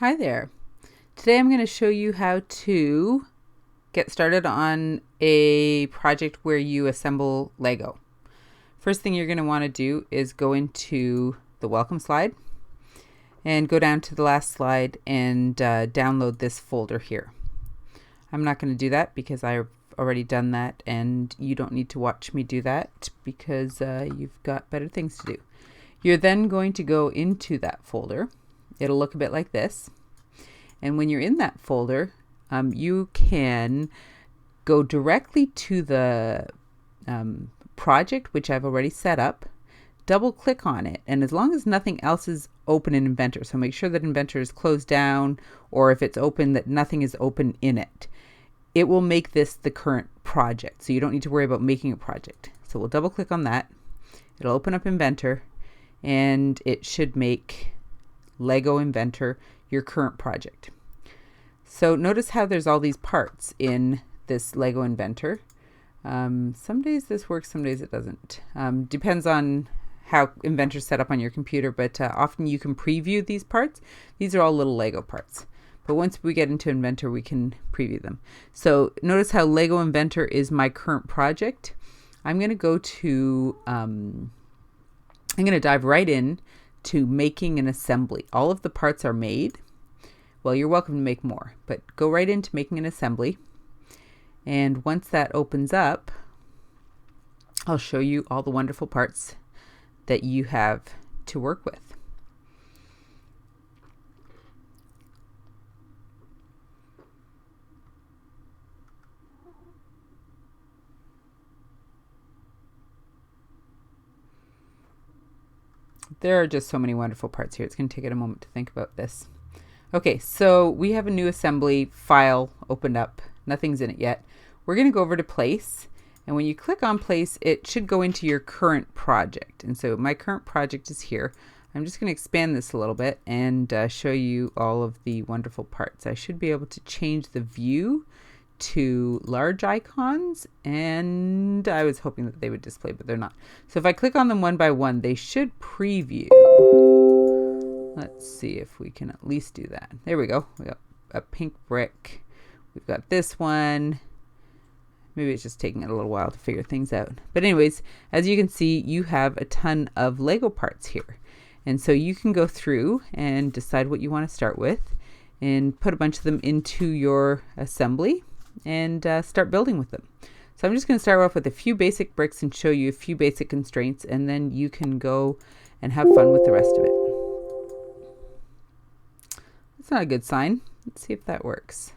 Hi there. Today I'm going to show you how to get started on a project where you assemble Lego. First thing you're going to want to do is go into the welcome slide and go down to the last slide and download this folder here. I'm not going to do that because I've already done that, and you don't need to watch me do that because you've got better things to do. You're then going to go into that folder. It'll look a bit like this. And when you're in that folder, you can go directly to the project, which I've already set up, double click on it. And as long as nothing else is open in Inventor, so make sure that Inventor is closed down, or if it's open, that nothing is open in it. It will make this the current project. So you don't need to worry about making a project. So we'll double click on that. It'll open up Inventor, and it should make Lego Inventor your current project. So notice how there's all these parts in this Lego Inventor. Some days this works, some days it doesn't. Depends on how Inventor's set up on your computer, but often you can preview these parts. These are all little Lego parts. But once we get into Inventor, we can preview them. So notice how Lego Inventor is my current project. I'm going to go to, I'm going to dive right in to making an assembly. All of the parts are made. Well, you're welcome to make more, but go right into making an assembly. And once that opens up, I'll show you all the wonderful parts that you have to work with. There are just so many wonderful parts here. It's going to take it a moment to think about this. Okay, so we have a new assembly file opened up. Nothing's in it yet. We're going to go over to place. And when you click on place, it should go into your current project. And so my current project is here. I'm just going to expand this a little bit and show you all of the wonderful parts. I should be able to change the view to large icons, and I was hoping that they would display, but they're not. So if I click on them one by one, they should preview. Let's see if we can at least do that. There we go. We got a pink brick. We've got this one. Maybe it's just taking it a little while to figure things out. But anyways, as you can see, you have a ton of Lego parts here. And so you can go through and decide what you want to start with and put a bunch of them into your assembly and start building with them. So I'm just going to start off with a few basic bricks and show you a few basic constraints, and then you can go and have fun with the rest of it. That's not a good sign. Let's see if that works.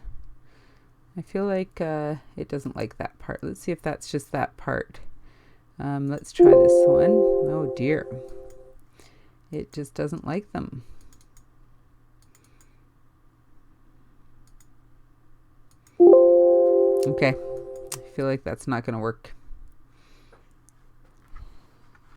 I feel like it doesn't like that part. Let's see if that's just that part. Let's try this one. Oh dear. It just doesn't like them. Okay, I feel like that's not going to work.